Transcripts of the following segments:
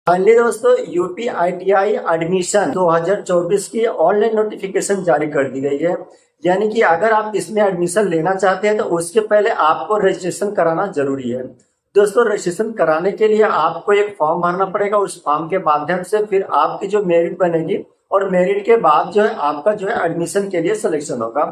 Finally दोस्तों UP ITI admission 2024 की online notification जारी कर दी गई है। यानी कि अगर आप इसमें एडमिशन लेना चाहते हैं तो उसके पहले आपको रजिस्ट्रेशन कराना जरूरी है। दोस्तों रजिस्ट्रेशन कराने के लिए आपको एक फॉर्म भरना पड़ेगा। उस फॉर्म के माध्यम से फिर आपकी जो मेरिट बनेगी और मेरिट के बाद जो है आपका जो है एडमिशन के लिए सिलेक्शन होगा।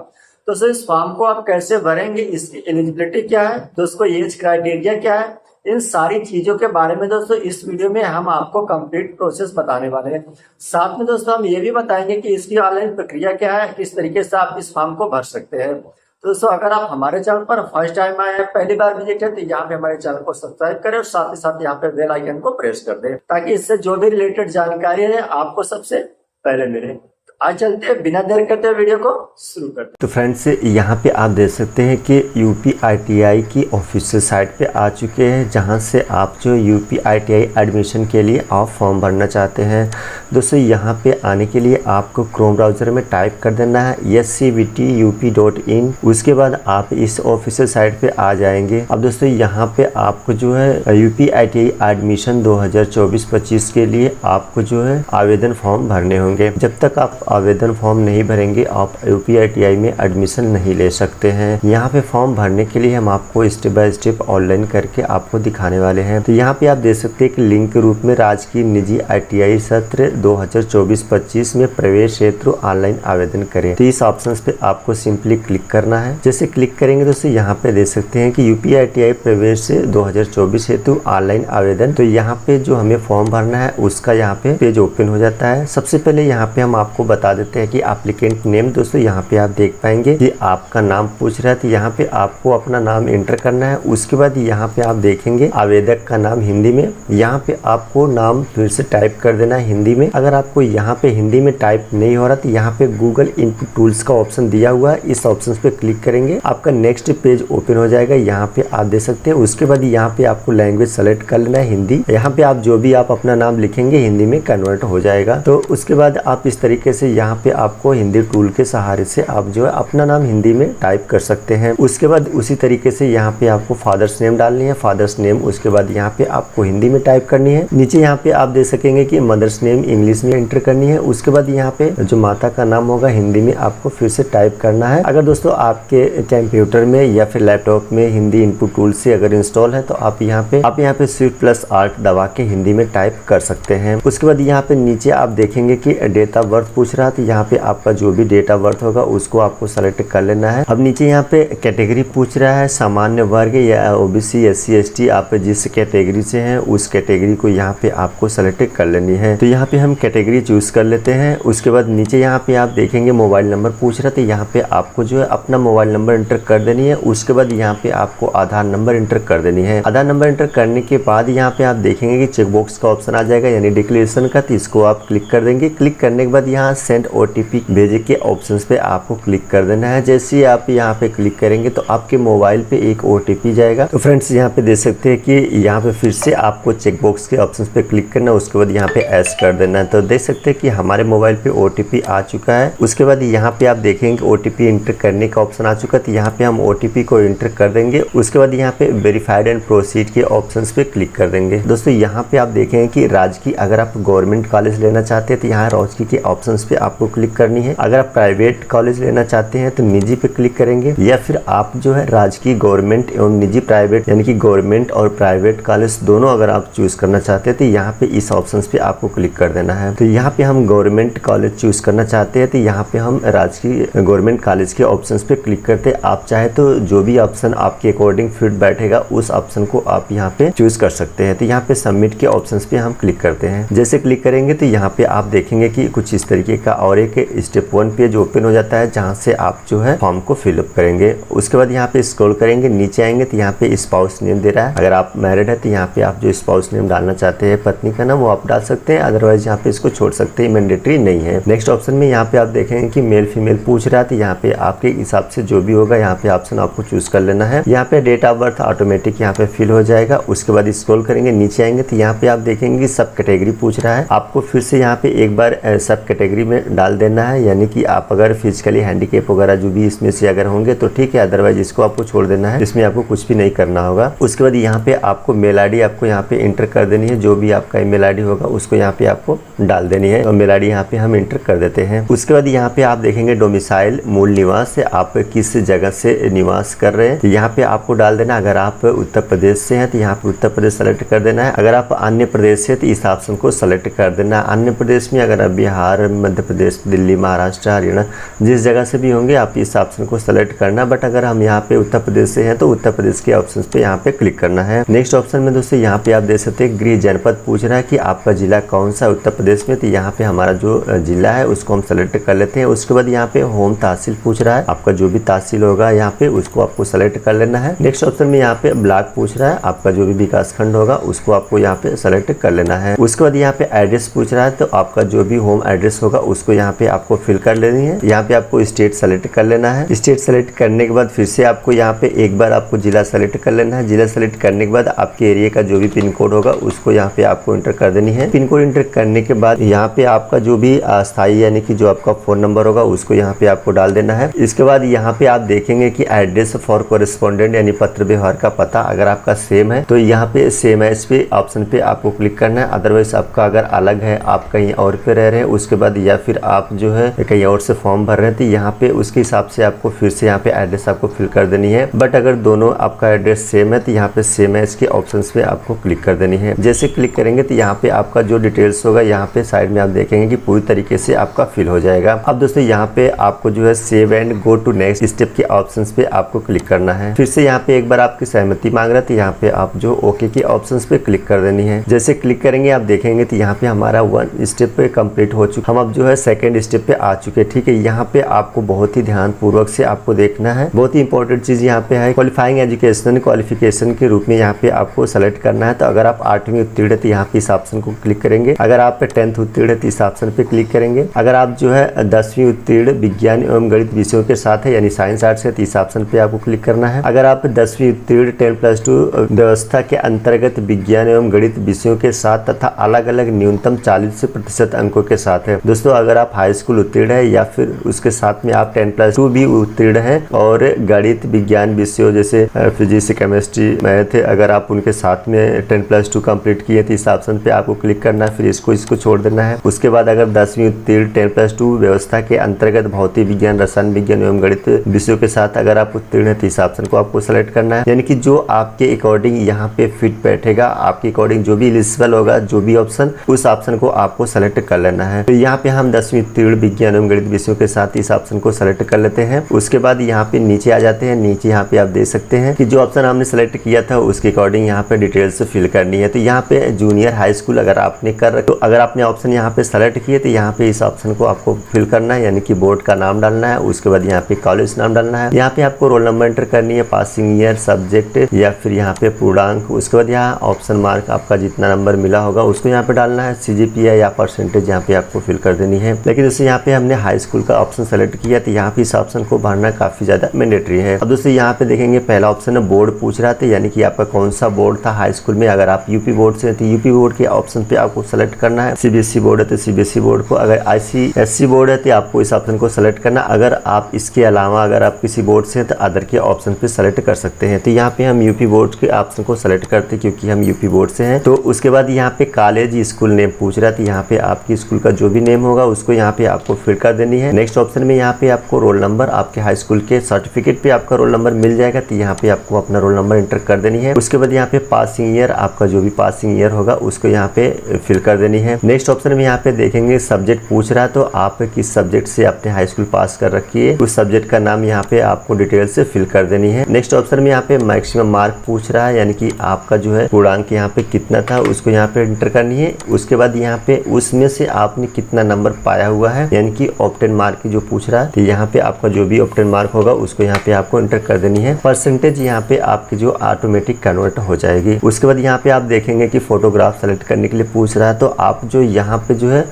तो सर इस फॉर्म को आप कैसे भरेंगे, इसकी एलिजिबिलिटी क्या है, दोस्तों एज क्राइटेरिया क्या है, इन सारी चीजों के बारे में दोस्तों इस वीडियो में हम आपको कंप्लीट प्रोसेस बताने वाले हैं। साथ में दोस्तों हम ये भी बताएंगे कि इसकी ऑनलाइन प्रक्रिया क्या है, किस तरीके से आप इस फॉर्म को भर सकते हैं। तो दोस्तों अगर आप हमारे चैनल पर फर्स्ट टाइम आए हैं, पहली बार विजिट है, तो यहाँ पे हमारे चैनल को सब्सक्राइब करें और साथ ही साथ यहाँ पे बेल आइकन को प्रेस कर दें ताकि इससे जो भी रिलेटेड जानकारी है आपको सबसे पहले मिले। आज चलते हैं बिना देर करते हुए वीडियो को शुरू करते हैं। तो फ्रेंड्स यहाँ पे आप देख सकते हैं कि यूपी आईटीआई की ऑफिशियल साइट पे आ चुके हैं, जहाँ से आप जो यूपी आईटीआई एडमिशन के लिए आप फॉर्म भरना चाहते हैं। दोस्तों यहाँ पे आने के लिए आपको क्रोम ब्राउज़र में टाइप कर देना है scvtup.in। उसके बाद आप इस ऑफिशियल साइट पे आ जाएंगे। अब दोस्तों यहाँ पे आपको जो है यूपी आईटीआई एडमिशन 2024-25 के लिए आपको जो है आवेदन फॉर्म भरने होंगे। जब तक आप आवेदन फॉर्म नहीं भरेंगे आप यूपी आईटीआई में एडमिशन नहीं ले सकते हैं। यहाँ पे फॉर्म भरने के लिए हम आपको स्टेप बाय स्टेप ऑनलाइन करके आपको दिखाने वाले हैं। तो यहाँ पे आप देख सकते हैं कि लिंक के रूप में राजकीय निजी आईटीआई सत्र 2024-25 में प्रवेश हेतु ऑनलाइन आवेदन करें। तो इस ऑप्शन पे आपको सिंपली क्लिक करना है। जैसे क्लिक करेंगे दोस्तों यहाँ पे देख सकते हैं कि यूपी आईटीआई प्रवेश 2024 हेतु ऑनलाइन आवेदन। तो यहाँ पे जो हमें फॉर्म भरना है उसका यहाँ पे पेज ओपन हो जाता है। सबसे पहले यहाँ पे हम आपको बता देते हैं कि एप्लीकेंट नेम। दोस्तों यहाँ पे आप देख पाएंगे कि आपका नाम पूछ रहा है, तो यहाँ पे आपको अपना नाम एंटर करना है। उसके बाद यहाँ पे आप देखेंगे आवेदक का नाम हिंदी में, यहाँ पे आपको नाम फिर से टाइप कर देना है हिंदी में। अगर आपको यहाँ पे हिंदी में टाइप नहीं हो रहा तो यहाँ पे गूगल इनपुट टूल्स का ऑप्शन दिया हुआ है, इस ऑप्शन पे क्लिक करेंगे आपका नेक्स्ट पेज ओपन हो जाएगा। यहाँ पे आप देख सकते हैं। उसके बाद यहाँ पे आपको लैंग्वेज सेलेक्ट कर लेना है हिंदी। यहाँ पे आप जो भी आप अपना नाम लिखेंगे हिंदी में कन्वर्ट हो जाएगा। तो उसके बाद आप इस तरीके से यहाँ पे आपको हिंदी टूल के सहारे से आप जो है अपना नाम हिंदी में टाइप कर सकते हैं। उसके बाद उसी तरीके से यहाँ पे आपको फादर्स नेम डालनी है, फादर्स नेम। उसके बाद यहाँ पे आपको हिंदी में टाइप करनी है। नीचे यहाँ पे आप देख सकेंगे कि मदर्स नेम इंग्लिश में एंटर करनी है। उसके बाद यहाँ पे जो माता का नाम होगा हिंदी में आपको फिर से टाइप करना है। अगर दोस्तों आपके कंप्यूटर में या फिर लैपटॉप में हिंदी इनपुट टूल से अगर इंस्टॉल है तो आप यहाँ पे Shift+Alt दबा के हिंदी में टाइप कर सकते हैं। उसके बाद यहाँ पे नीचे आप देखेंगे कि डेट ऑफ बर्थ पूछ रहा है, तो यहाँ पे आपका जो भी डेट ऑफ बर्थ होगा उसको आपको सेलेक्ट कर लेना है। अब नीचे यहाँ पे कैटेगरी पूछ रहा है, सामान्य वर्ग या ओबीसी SC ST, आप जिस कैटेगरी से हैं उस कैटेगरी को यहाँ पे आपको सेलेक्ट कर लेनी है। तो यहाँ पे हम कैटेगरी चूज कर लेते हैं। उसके बाद नीचे यहाँ पे आप देखेंगे मोबाइल नंबर पूछ रहा है, तो यहाँ पे आपको जो है अपना मोबाइल नंबर एंटर कर देनी है। उसके बाद यहाँ पे आपको आधार नंबर एंटर कर देनी है। आधार नंबर एंटर करने के बाद यहाँ पे आप देखेंगे कि चेकबॉक्स का ऑप्शन आ जाएगा यानी डिक्लेरेशन का, तो इसको आप क्लिक कर देंगे। क्लिक करने के बाद यहाँ सेंड OTP भेजे के ऑप्शंस पे आपको क्लिक कर देना है। जैसे ही आप यहाँ पे क्लिक करेंगे तो आपके मोबाइल पे एक OTP जाएगा। तो फ्रेंड्स यहाँ पे देख सकते हैं कि यहाँ पे फिर से आपको चेकबॉक्स के ऑप्शंस पे क्लिक करना है। उसके बाद यहाँ पे एस कर देना है। तो देख सकते हैं कि हमारे मोबाइल पे OTP आ चुका है। उसके बाद यहाँ पे आप देखेंगे OTP एंटर करने का ऑप्शन आ चुका है, तो यहाँ पे हम OTP को एंटर कर देंगे। उसके बाद यहाँ पे वेरीफाइड एंड प्रोसीड के ऑप्शन पे क्लिक कर देंगे। दोस्तों यहाँ पे आप देखेंगे कि राजकीय अगर आप गवर्नमेंट कॉलेज लेना चाहते हैं तो यहाँ राजकीय के ऑप्शन पे आपको क्लिक करनी है। अगर आप प्राइवेट कॉलेज लेना चाहते हैं तो निजी पे क्लिक करेंगे, या फिर आप जो है राजकीय गवर्नमेंट एवं निजी प्राइवेट यानी कि गवर्नमेंट और प्राइवेट कॉलेज दोनों अगर आप चूज करना चाहते हैं तो यहाँ पे इस ऑप्शन पे आपको क्लिक कर देना है। तो यहाँ पे हम गवर्नमेंट कॉलेज चूज करना चाहते हैं तो यहाँ पे हम राजकीय गवर्नमेंट कॉलेज के ऑप्शन पे क्लिक करते हैं। आप चाहे तो जो भी ऑप्शन आपके अकॉर्डिंग फिट बैठेगा उस ऑप्शन को आप यहाँ पे चूज कर सकते हैं। तो यहाँ पे सबमिट के ऑप्शन पे हम क्लिक करते हैं। जैसे क्लिक करेंगे तो यहाँ पे आप देखेंगे कि कुछ इस तरीके का और एक स्टेप 1 पेज ओपन हो जाता है, जहाँ से आप जो है फॉर्म को फिलअप करेंगे। उसके बाद यहाँ पे स्क्रॉल करेंगे, नीचे आएंगे तो यहाँ पे स्पाउस नेम दे रहा है। अगर आप मैरिड है तो यहाँ पे आप जो स्पाउस नेम डालना चाहते हैं पत्नी का नाम वो आप डाल सकते हैं, अदरवाइज यहाँ पे इसको छोड़ सकते हैं, मैंडेटरी नहीं है। नेक्स्ट ऑप्शन में यहाँ पे आप देखेंगे कि मेल फीमेल पूछ रहा है, तो यहाँ पे आपके हिसाब से जो भी होगा यहाँ पे ऑप्शन आपको चूज कर लेना है। यहाँ पे डेट ऑफ बर्थ ऑटोमेटिक यहाँ पे फिल हो जाएगा। उसके बाद स्क्रॉल करेंगे, नीचे आएंगे तो यहाँ पे आप देखेंगे सब कैटेगरी पूछ रहा है। आपको फिर से यहाँ पे एक बार सब कैटेगरी में डाल देना है, यानी कि आप अगर फिजिकली हैंडीकेप वगैरह जो भी इसमें से अगर होंगे तो ठीक है, अदरवाइज इसको आपको छोड़ देना है, इसमें आपको कुछ भी नहीं करना होगा। उसके बाद यहाँ पे आपको मेल आईडी आपको यहाँ पे इंटर कर देनी है, जो भी आपका ईमेल आईडी होगा उसको यहाँ पे आपको डाल देनी है, और मेल आईडी यहाँ पे हम इंटर कर देते हैं। उसके बाद यहाँ पे आप देखेंगे डोमिसाइल मूल निवास से, आप किस जगह से निवास कर रहे हैं तो यहाँ पे आपको डाल देना। अगर आप उत्तर प्रदेश से हैं तो यहाँ पे उत्तर प्रदेश सेलेक्ट कर देना है। अगर आप अन्य प्रदेश से तो इस ऑप्शन को सेलेक्ट कर देना। अन्य प्रदेश में अगर आप बिहार, मध्य प्रदेश, दिल्ली, महाराष्ट्र, हरियाणा जिस जगह से भी होंगे आप इस ऑप्शन को सेलेक्ट करना। बट अगर हम यहाँ पे उत्तर प्रदेश से हैं तो उत्तर प्रदेश के ऑप्शन पे यहाँ पे क्लिक करना है। नेक्स्ट ऑप्शन में दोस्तों यहाँ पे आप देख सकते हैं गृह जनपद पूछ रहा है कि आपका जिला कौन सा उत्तर प्रदेश में, तो यहाँ पे हमारा जो जिला है उसको हम सेलेक्ट कर लेते हैं। उसके बाद यहाँ पे होम तहसील पूछ रहा है, आपका जो भी तहसील होगा यहाँ पे उसको आपको सेलेक्ट कर लेना है। नेक्स्ट ऑप्शन में यहाँ पे ब्लॉक पूछ रहा है, आपका जो भी विकास खंड होगा उसको आपको यहाँ पे सेलेक्ट कर लेना है। उसके बाद यहाँ पे एड्रेस पूछ रहा है, तो आपका जो भी होम एड्रेस होगा उसको यहाँ पे आपको फिल कर लेनी है। यहाँ पे आपको स्टेट सेलेक्ट कर लेना है। स्टेट सेलेक्ट करने के बाद फिर से आपको यहाँ पे एक बार आपको जिला सेलेक्ट कर लेना है। जिला सेलेक्ट करने के बाद आपके एरिया का जो भी पिन कोड होगा उसको यहाँ पे आपको इंटर कर देनी है। पिन कोड इंटर करने के बाद यहाँ पे आपका जो भी अस्थायी यानी कि जो आपका फोन नंबर होगा उसको यहाँ पे आपको डाल देना है। इसके बाद यहाँ पे आप देखेंगे कि एड्रेस फॉर कोरेस्पोंडेंट यानी पत्र व्यवहार का पता अगर आपका सेम है तो यहाँ पे सेम एज पे ऑप्शन पे आपको क्लिक करना है। अदरवाइज आपका अगर अलग है, आप कहीं और पे रह रहे हैं, उसके बाद या फिर आप जो है कहीं और से फॉर्म भर रहे हैं तो यहाँ पे उसके हिसाब से आपको फिर से यहाँ पे एड्रेस आपको फिल कर देनी है। बट अगर दोनों आपका एड्रेस सेम है तो यहाँ पे सेम एज के ऑप्शन पे आपको क्लिक कर देनी है। जैसे क्लिक करेंगे तो यहाँ पे आपका जो डिटेल्स होगा यहाँ पे साइड में आप देखेंगे कि पूरी तरीके से आपका फिल हो जाएगा। अब दोस्तों यहाँ पे आपको जो है save and go to next step के ऑप्शंस पे आपको क्लिक करना है। फिर से यहाँ पे एक बार आपकी सहमति मांग रहा है तो यहाँ पे आप जो ओके के ऑप्शंस पे क्लिक कर देनी है। जैसे क्लिक करेंगे आप देखेंगे तो यहाँ पे हमारा 1 स्टेप पे कंप्लीट हो चुका, हम अब जो है सेकंड स्टेप पे आ चुके हैं। ठीक है, यहाँ पे आपको बहुत ही ध्यान पूर्वक से आपको देखना है। बहुत ही इंपॉर्टेंट चीज यहाँ पे है क्वालिफाइंग एजुकेशन क्वालिफिकेशन के रूप में यहाँ पे आपको सेलेक्ट करना है। तो अगर आप 8वीं उत्तीर्ण है तो यहाँ पे इस ऑप्शन को क्लिक करेंगे। अगर आप 10th उत्तीर्ण है तो इस ऑप्शन पे क्लिक करेंगे। अगर आप जो है 10वीं उत्तीर्ण विज्ञान एवं गणित विषयों के साथ है यानी साइंस आर्ट्स है तो इस ऑप्शन पे आपको क्लिक करना है। अगर आप 10वीं उत्तीर्ण 10+2 व्यवस्था के अंतर्गत विज्ञान एवं गणित विषयों के साथ तथा अलग अलग न्यूनतम 40% अंकों के साथ है। दोस्तों अगर आप हाई स्कूल उत्तीर्ण है या फिर उसके साथ में आप 10+2 भी उत्तीर्ण है और गणित विज्ञान विषयों जैसे फिजिक्स, केमिस्ट्री, मैथ अगर आप उनके साथ में 10+2 कंप्लीट किए तो इस ऑप्शन पे आपको क्लिक करना है। फिर इसको छोड़ देना है। उसके बाद अगर 10वीं उत्तीर्ण 10+2 व्यवस्था के अंतर्गत भौतिक विज्ञान, रसायन विज्ञान एवं गणित विषयों के साथ अगर आप उत्तीर्ण है तो इस ऑप्शन को आपको सेलेक्ट करना है। यानी कि जो आपके अकॉर्डिंग यहाँ पे फिट बैठेगा, आपके अकॉर्डिंग जो भी एलिजिबल होगा, जो भी ऑप्शन, उस ऑप्शन को आपको सेलेक्ट कर लेना है। तो यहाँ पे हम 10वीं उत्तीर्ण विज्ञान एवं गणित विषयों के साथ इस ऑप्शन को सेलेक्ट कर लेते हैं। उसके बाद यहाँ पे नीचे आ जाते हैं। नीचे यहाँ पे आप देख सकते हैं कि जो ऑप्शन हमने सेलेक्ट किया था उसके अकॉर्डिंग यहाँ पे डिटेल्स फिल करनी है। तो यहाँ पे जूनियर हाई स्कूल अगर आपने तो अगर आपने ऑप्शन यहाँ पे सेलेक्ट किए तो यहाँ पे इस ऑप्शन को आपको फिल करना है, यानी कि बोर्ड का नाम डालना है। उसके बाद यहाँ पे कॉलेज नाम डालना है। यहाँ पे आपको रोल नंबर एंटर करनी है, पासिंग ईयर, सब्जेक्ट या फिर यहाँ पे पूर्णांक। उसके बाद यहाँ ऑप्शन मार्क आपका जितना नंबर मिला होगा उसको यहाँ पे डालना है। CGPA या परसेंटेज यहाँ पे आपको फिल कर देनी है। लेकिन जैसे यहाँ पे हमने हाई स्कूल का ऑप्शन सेलेक्ट किया तो यहाँ पे इस ऑप्शन को भरना काफी ज्यादा मैंडेटरी है। अब दोस्तों यहाँ पे देखेंगे पहला ऑप्शन है बोर्ड पूछ रहा था, यानी कि आपका कौन सा बोर्ड था हाई स्कूल में। अगर आप यूपी बोर्ड से तो यूपी बोर्ड के ऑप्शन पे आपको सेलेक्ट करना है। CBSE बोर्ड है तो CBSE बोर्ड को, अगर ICSE बोर्ड है तो आपको इस ऑप्शन को सेलेक्ट करना। अगर आप इसके अलावा अगर आप किसी बोर्ड से तो अदर के ऑप्शन पे सेलेक्ट कर सकते हैं। तो यहाँ पे हम यूपी बोर्ड के ऑप्शन को सेलेक्ट करते हैं क्योंकि हम यूपी बोर्ड से हैं। तो उसके बाद यहाँ पे कॉलेज स्कूल नेम पूछ रहा था, यहाँ पे आपकी स्कूल का जो भी नेम होगा उसको यहाँ पे आपको फिल कर देनी है। नेक्स्ट ऑप्शन में यहाँ पे आपको रोल नंबर, आपके हाई स्कूल के सर्टिफिकेट पे आपका रोल नंबर मिल जाएगा तो यहाँ पे आपको अपना रोल नंबर एंटर कर देनी है। उसके बाद यहाँ पे पासिंग ईयर, आपका जो भी पासिंग ईयर होगा उसको यहाँ पे फिल कर देनी है। नेक्स्ट ऑप्शन में यहाँ पे देखेंगे सब्जेक्ट पूछ रहा है, तो आप किस सब्जेक्ट से अपने हाई स्कूल पास कर रखी है उस सब्जेक्ट का नाम यहाँ पे आपको डिटेल से फिल कर देनी है। नेक्स्ट ऑप्शन में यहाँ पे मैक्सिमम मार्क पूछ रहा है, यानी कि आपका जो है पूर्णांक यहाँ पे कितना था उसको यहाँ पे एंटर करनी है। उसके बाद यहाँ पे उसमें से आपने कितना नंबर पाया हुआ है, यानी कि ऑप्टेन मार्क की जो पूछ रहा है तो यहाँ पे आपका जो भी ऑप्टेन मार्क होगा उसको यहाँ पे आपको एंटर कर देनी है। परसेंटेज यहाँ पे आपकी जो ऑटोमेटिक कन्वर्ट हो जाएगी। उसके बाद यहाँ पे आप देखेंगे कि फोटोग्राफ सेलेक्ट करने के लिए पूछ रहा है, तो आप जो यहाँ पे जो है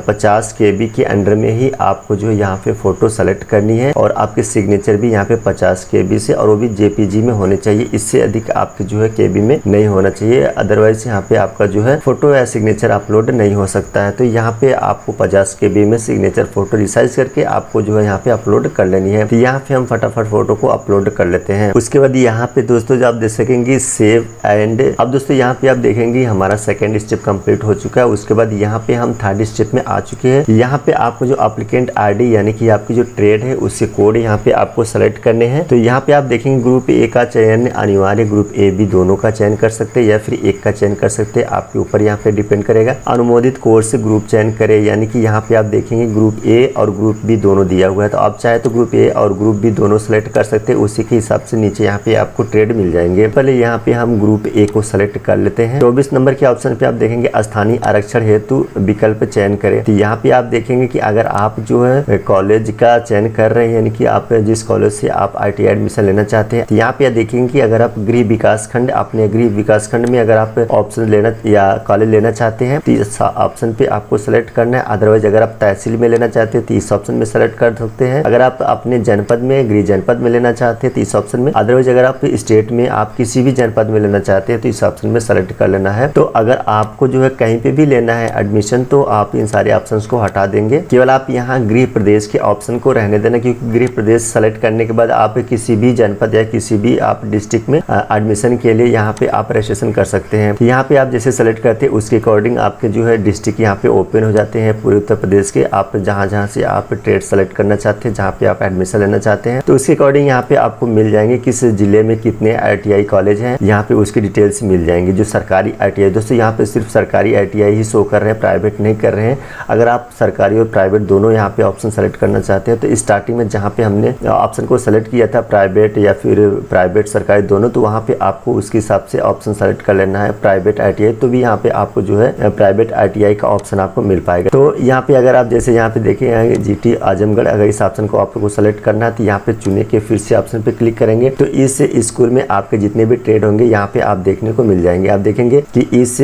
50 KB के अंडर में ही आपको जो यहाँ पे फोटो सेलेक्ट करनी है और आपके सिग्नेचर भी यहाँ पे 50 KB से और वो भी JPG में होने चाहिए। इससे अधिक आपके जो है KB में नहीं होना चाहिए, अदरवाइज यहाँ पे आपका जो है फोटो या सिग्नेचर अपलोड नहीं हो सकता है। तो यहाँ पे आपको 50 KB में सिग्नेचर फोटो रिसाइज करके आपको जो है यहाँ पे अपलोड कर लेनी है। तो यहाँ पे हम फटाफट फोटो को अपलोड कर लेते हैं। उसके बाद यहाँ पे दोस्तों जो आप देख सकेंगे सेव एंड, अब दोस्तों यहाँ पे आप देखेंगे हमारा सेकंड स्टेप कंप्लीट हो चुका है। उसके बाद यहाँ पे हम थर्ड स्टेप में आ चुके हैं। यहाँ पे आपको जो एप्लीकेंट आईडी यानी कि आपकी जो ट्रेड है उसके कोड यहाँ पे आपको सेलेक्ट करने हैं। तो यहाँ पे आप देखेंगे ग्रुप ए का चयन अनिवार्य, ग्रुप ए बी दोनों का चयन कर सकते हैं या फिर एक का चयन कर सकते हैं, आपके ऊपर यहाँ पे डिपेंड करेगा। अनुमोदित कोर्स से ग्रुप चयन करें, यानी कि यहाँ पे आप देखेंगे ग्रुप ए और ग्रुप बी दोनों दिया हुआ है, तो आप चाहे तो ग्रुप ए और ग्रुप बी दोनों सेलेक्ट कर सकते हैं। उसी के हिसाब से नीचे यहाँ पे आपको ट्रेड मिल जाएंगे। पहले यहाँ पे हम ग्रुप ए को सेलेक्ट कर लेते हैं। 24 नंबर के ऑप्शन पे आप देखेंगे स्थानीय आरक्षण हेतु विकल्प चयन करें। तो यहाँ पे आप देखेंगे कि अगर आप जो है कॉलेज का चयन कर रहे हैं, यानी कि आप जिस कॉलेज से आप ITI एडमिशन लेना चाहते हैं, तो यहाँ पे देखेंगे कि अगर आप गृह विकास खंड, अपने गृह विकास खंड में अगर आप ऑप्शन लेना या कॉलेज लेना चाहते हैं तो इस ऑप्शन पे आपको सेलेक्ट करना है। अदरवाइज अगर आप तहसील में लेना चाहते हैं तो इस ऑप्शन में सेलेक्ट कर सकते हैं। अगर आप अपने जनपद में, गृह जनपद में लेना चाहते हैं तो इस ऑप्शन में। अदरवाइज अगर आप स्टेट में, आप किसी भी जनपद में लेना चाहते हैं तो इस ऑप्शन में सेलेक्ट कर लेना है। तो अगर आपको जो है कहीं पे भी लेना है एडमिशन तो आप इन सारे ऑप्शंस को हटा देंगे, केवल आप यहाँ गृह प्रदेश के ऑप्शन को रहने देना, क्योंकि गृह प्रदेश सेलेक्ट करने के बाद आप किसी भी जनपद या किसी भी आप डिस्ट्रिक्ट में एडमिशन के लिए यहाँ पे आप रजिस्ट्रेशन कर सकते हैं। यहाँ पे आप जैसे सेलेक्ट करते हैं उसके अकॉर्डिंग आपके जो है डिस्ट्रिक्ट यहाँ पे ओपन हो जाते हैं पूरे उत्तर प्रदेश के। आप जहाँ से आप ट्रेड सेलेक्ट करना चाहते हैं, जहाँ पे आप एडमिशन लेना चाहते हैं, तो उसके अकॉर्डिंग यहाँ पे आपको मिल जाएंगे किस जिले में कितने ITI कॉलेज हैं, यहाँ पे उसकी डिटेल्स मिल जाएंगी। जो सरकारी ITI, दोस्तों यहाँ पे सिर्फ सरकारी ITI ही शो कर रहे हैं, प्राइवेट नहीं कर रहे हैं। अगर आप सरकारी और प्राइवेट दोनों यहाँ पे ऑप्शन सेलेक्ट करना चाहते हैं तो स्टार्टिंग में जहाँ पे हमने ऑप्शन को सेलेक्ट किया था प्राइवेट या फिर प्राइवेट सरकारी दोनों, तो वहाँ पे आपको उसके हिसाब से ऑप्शन सेलेक्ट कर लेना है। प्राइवेट ITI तो भी यहाँ पे आपको जो है प्राइवेट ITI का ऑप्शन आपको मिल पाएगा। तो यहाँ पे अगर आप जैसे यहाँ पे देखें GT आजमगढ़, अगर इस ऑप्शन को आपको सेलेक्ट करना है तो यहाँ पे चुने के फिर से ऑप्शन पे क्लिक करेंगे तो इस स्कूल में आपके जितने भी ट्रेड होंगे यहाँ पे आप देखने को मिल जाएंगे। आप देखेंगे कि इस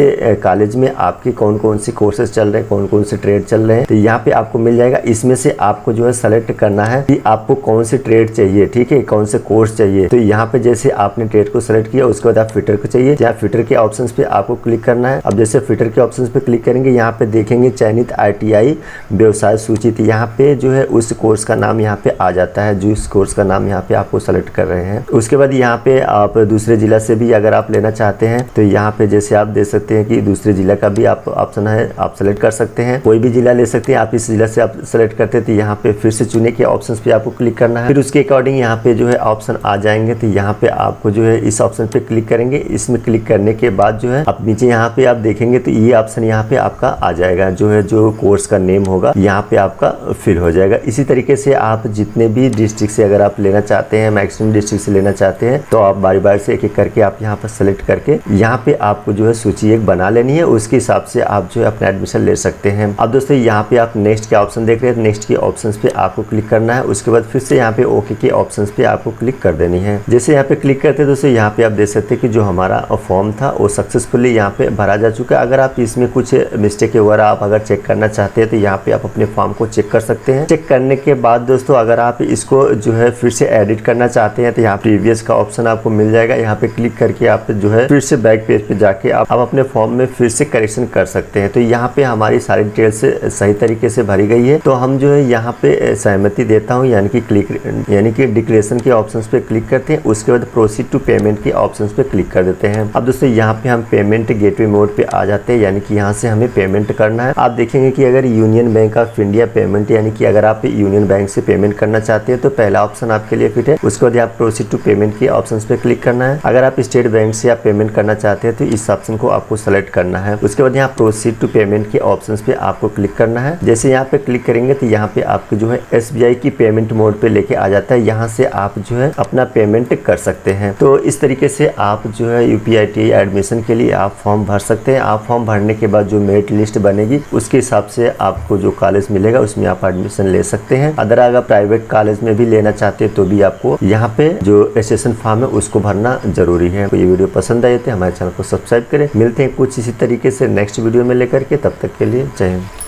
कॉलेज में आपके कौन कौन से कोर्सेज चल रहे हैं, कौन कौन से ट्रेड चल रहे हैं, तो यहाँ पे आपको मिल जाएगा। इसमें से आपको जो है सेलेक्ट करना है कि आपको कौन से ट्रेड चाहिए, ठीक है, कौन से कोर्स चाहिए। तो यहाँ पे जैसे आपने ट्रेड को सेलेक्ट किया उसके बाद आप फिटर को चाहिए, यहाँ फिटर के ऑप्शंस पे आपको क्लिक करना है। अब जैसे फिटर के ऑप्शंस पे क्लिक करेंगे यहाँ पे देखेंगे चयनित ITI व्यवसाय सूची, थी यहाँ पे जो है उस कोर्स का नाम यहाँ पे आ जाता है, जो इस कोर्स का नाम यहाँ पे आपको सेलेक्ट कर रहे हैं। उसके बाद यहाँ पे आप दूसरे जिला से भी अगर आप लेना चाहते हैं तो यहाँ पे जैसे आप देख सकते हैं कि दूसरे जिला का भी आप ऑप्शन है, आप सेलेक्ट कर सकते हैं, कोई भी जिला ले सकते हैं। आप इस जिला से आप सेलेक्ट करते हैं तो यहाँ पे फिर से चुने के ऑप्शन पे आपको क्लिक करना है। फिर उसके अकॉर्डिंग यहाँ पे जो है ऑप्शन आ जाएंगे, तो यहाँ पे आपको जो है इस ऑप्शन पे क्लिक करेंगे। इसमें क्लिक करने के बाद जो है आप नीचे यहाँ पे आप देखेंगे तो ये ऑप्शन यहाँ पे आपका आ जाएगा, जो है जो कोर्स का नेम होगा यहाँ पे आपका फिल हो जाएगा। इसी तरीके से आप जितने भी डिस्ट्रिक्ट से अगर आप लेना चाहते हैं, मैक्सिमम डिस्ट्रिक्ट से लेना चाहते हैं, तो आप बारी बारी से एक एक करके आप यहाँ पर सेलेक्ट करके यहाँ पे आपको जो है सूची एक बना लेनी है, उसके हिसाब से आप जो है अपना एडमिशन ले सकते हैं। अब दोस्तों यहाँ पे आप नेक्स्ट के ऑप्शन देख रहे हैं, नेक्स्ट के ऑप्शन पे आपको क्लिक करना है। उसके बाद फिर से यहाँ पे ओके के ऑप्शन पे आपको क्लिक कर देनी है। जैसे यहाँ पे क्लिक करते हैं दोस्तों यहाँ पे आप देख सकते हैं कि जो हमारा फॉर्म था वो सक्सेसफुली यहाँ पे भरा जा चुका है। अगर आप इसमें कुछ मिस्टेक वगैरह आप अगर चेक करना चाहते हैं तो यहाँ पे आप अपने फॉर्म को चेक कर सकते हैं। चेक करने के बाद दोस्तों अगर आप इसको जो है फिर से एडिट करना चाहते हैं तो यहाँ प्रीवियस का ऑप्शन आपको मिल जाएगा। यहाँ पे क्लिक करके आप जो है फिर से बैक पेज पे जाके आप अपने फॉर्म में फिर से करेक्शन कर सकते हैं। तो यहाँ पे हमारी सारी डिटेल्स सही तरीके से भरी गई है। तो हम जो है यहाँ पे सहमति देता हूँ यानी कि डिक्लेरेशन के ऑप्शन पे क्लिक करते हैं। उसके बाद प्रोसीड टू पेमेंट के ऑप्शन पे क्लिक कर देते हैं। अब दोस्तों यहाँ पे हम पेमेंट गेटवे मोड पे आ जाते हैं, यानी कि यहाँ से हमें पेमेंट करना है। आप देखेंगे कि अगर union bank of India payment, यानी कि अगर आप यूनियन बैंक से पेमेंट करना चाहते हैं तो पहला ऑप्शन आपके लिए फिट है। उसके बाद आप प्रोसीड टू पेमेंट के ऑप्शन पे क्लिक करना है। अगर आप स्टेट बैंक से आप पेमेंट करना चाहते हैं तो इस ऑप्शन को आपको सेलेक्ट करना है। उसके बाद यहाँ प्रोसीड टू पेमेंट के ऑप्शन पे आपको क्लिक करना है। जैसे यहाँ पे क्लिक करेंगे तो यहाँ पे आपको जो है SBI की पेमेंट मोड पे लेके आ जाता है। यहाँ से आप जो है अपना पेमेंट कर सकते हैं। तो इस तरीके से आप जो है UPITI एडमिशन के लिए आप फॉर्म भर सकते हैं। आप फॉर्म भरने के बाद जो मेरिट लिस्ट बनेगी उसके हिसाब से आपको जो कॉलेज मिलेगा उसमें आप एडमिशन ले सकते हैं। अगर प्राइवेट कॉलेज में भी लेना चाहते हैं तो भी आपको यहाँ पे जो रजिस्ट्रेशन फॉर्म है उसको भरना जरूरी है। तो ये वीडियो पसंद आए तो हमारे चैनल को सब्सक्राइब करें। मिलते हैं कुछ इसी तरीके से नेक्स्ट वीडियो में लेकर के, तब तक के लिए जय हिंद।